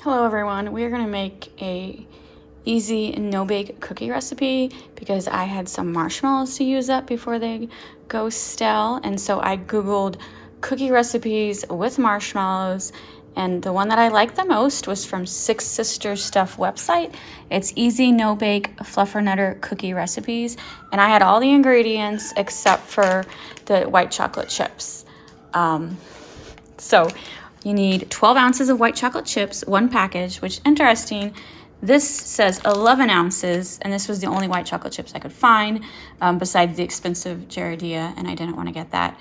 Hello everyone, we are going to make a easy no-bake cookie recipe because I had some marshmallows to use up before they go stale, and so I googled cookie recipes with marshmallows, and the one that I liked the most was from Six Sisters Stuff website. It's easy no-bake Fluffernutter cookie recipes, and I had all the ingredients except for the white chocolate chips. So you need 12 ounces of white chocolate chips, one package, which interesting. This says 11 ounces, and this was the only white chocolate chips I could find, besides the expensive Gerardia, and I didn't want to get that.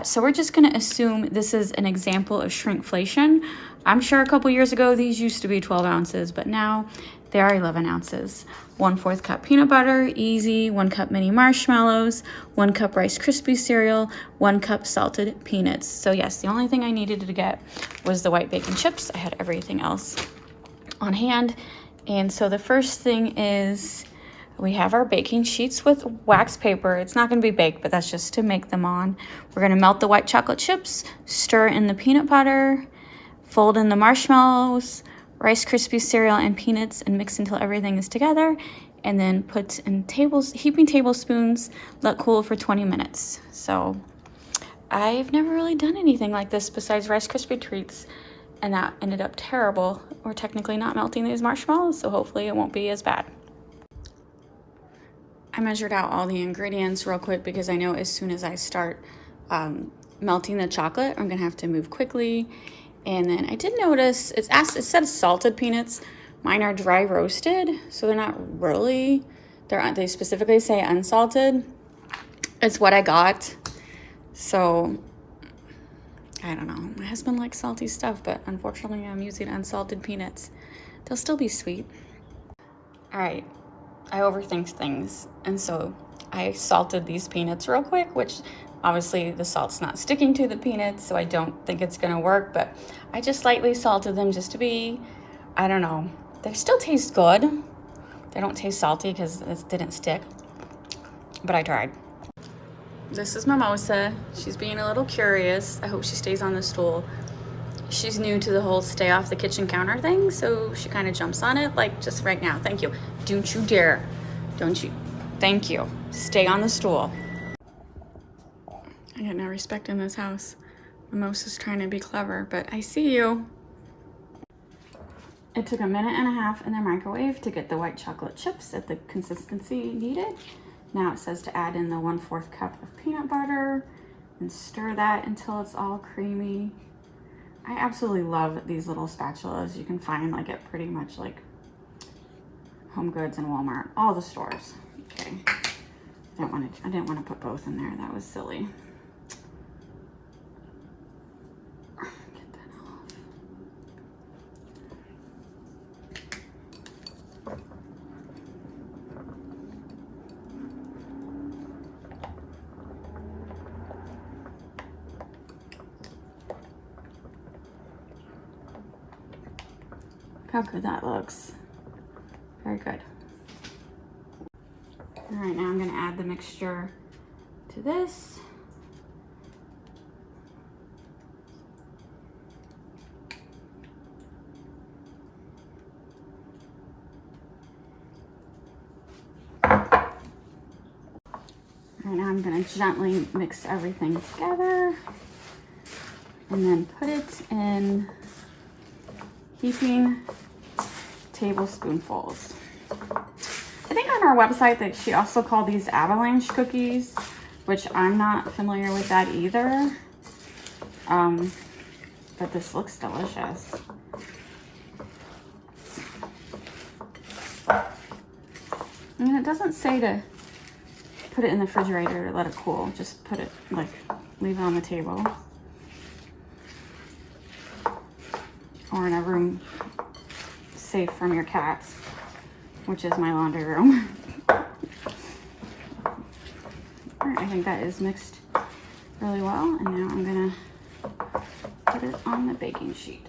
So we're just going to assume this is an example of shrinkflation. I'm sure a couple years ago these used to be 12 ounces, but now they are 11 ounces. 1/4 cup peanut butter, easy. 1 cup mini marshmallows, 1 cup Rice Krispie cereal, 1 cup salted peanuts. So yes, the only thing I needed to get was the white bacon chips. I had everything else on hand. And so the first thing is we have our baking sheets with wax paper. It's not going to be baked, but that's just to make them on. We're going to melt the white chocolate chips, stir in the peanut butter, fold in the marshmallows, Rice Krispie cereal and peanuts, and mix until everything is together, and then put in heaping tablespoons, let cool for 20 minutes. So I've never really done anything like this besides Rice Krispie treats, and that ended up terrible. We're technically not melting these marshmallows, so hopefully it won't be as bad. I measured out all the ingredients real quick because I know as soon as I start melting the chocolate, I'm gonna have to move quickly. And then I did notice it said salted peanuts. Mine are dry roasted, so they're not really, they specifically say unsalted. It's what I got. So I don't know. My husband likes salty stuff, but unfortunately I'm using unsalted peanuts. They'll still be sweet. All right, I overthink things, and so I salted these peanuts real quick, which obviously the salt's not sticking to the peanuts, so I don't think it's gonna work, but I just lightly salted them just to be, I don't know. They still taste good. They don't taste salty because it didn't stick, but I tried. This is Mimosa. She's being a little curious. I hope she stays on the stool. She's new to the whole stay off the kitchen counter thing, so she kind of jumps on it, like just right now. Thank you. Don't you dare. Don't you. Thank you. Stay on the stool. I get no respect in this house. Mimosa's trying to be clever, but I see you. It took 1.5 minutes in the microwave to get the white chocolate chips at the consistency needed. Now it says to add in the 1/4 cup of peanut butter and stir that until it's all creamy. I absolutely love these little spatulas. You can find like at pretty much like Home Goods and Walmart, all the stores. Okay, I didn't want to put both in there. That was silly. Get that off. Look how good that looks. Very good. All right, now I'm gonna add the mixture to this. All right, now I'm gonna gently mix everything together and then put it in heaping tablespoonfuls. I think on our website that she also called these avalanche cookies, which I'm not familiar with that either. But this looks delicious. And it doesn't say to put it in the refrigerator to let it cool. Just put it, like, leave it on the table. Or in a room safe from your cats, which is my laundry room. All right, I think that is mixed really well, and now I'm gonna put it on the baking sheet.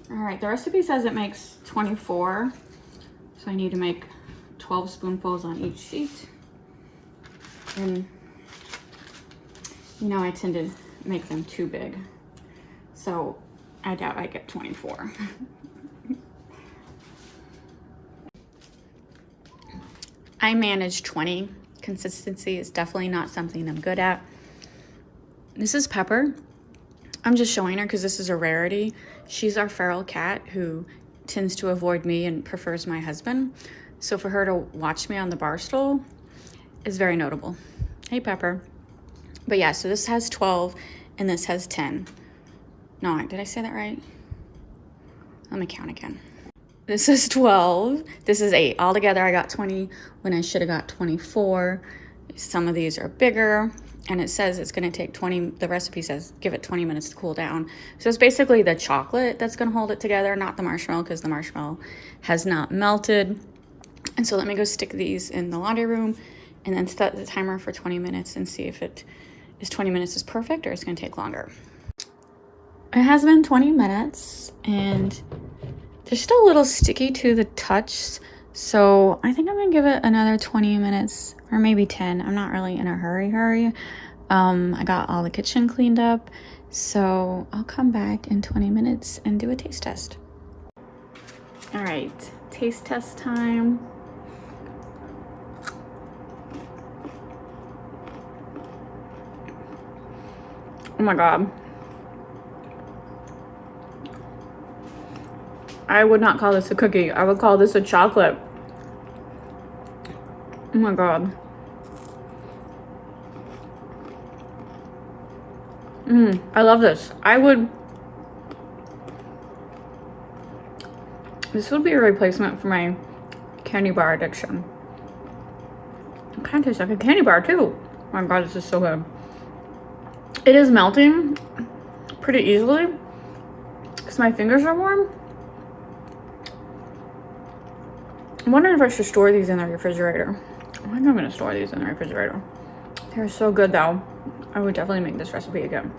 All right, the recipe says it makes 24, so I need to make 12 spoonfuls on each sheet. And you know, I tend to make them too big. So I doubt I get 24. I manage 20. Consistency is definitely not something I'm good at. This is Pepper. I'm just showing her because this is a rarity. She's our feral cat who tends to avoid me and prefers my husband. So for her to watch me on the bar stool is very notable. Hey, Pepper. But yeah, so this has 12 and this has 10. No, did I say that right? Let me count again. This is 12. This is 8. Altogether, I got 20 when I should have got 24. Some of these are bigger, and it says it's going to take 20. The recipe says give it 20 minutes to cool down. So it's basically the chocolate that's going to hold it together, not the marshmallow, because the marshmallow has not melted. And so let me go stick these in the laundry room and then set the timer for 20 minutes and see if it is 20 minutes is perfect or it's going to take longer. It has been 20 minutes and they're still a little sticky to the touch. So I think I'm going to give it another 20 minutes or maybe 10. I'm not really in a hurry. I got all the kitchen cleaned up. So I'll come back in 20 minutes and do a taste test. All right, taste test time. Oh my God. I would not call this a cookie. I would call this a chocolate. Oh my God. I love this. This would be a replacement for my candy bar addiction. It kind of tastes like a candy bar too. Oh my God, this is so good. It is melting pretty easily because my fingers are warm. I'm wondering if I should store these in the refrigerator. I think I'm gonna store these in the refrigerator. They're so good though. I would definitely make this recipe again.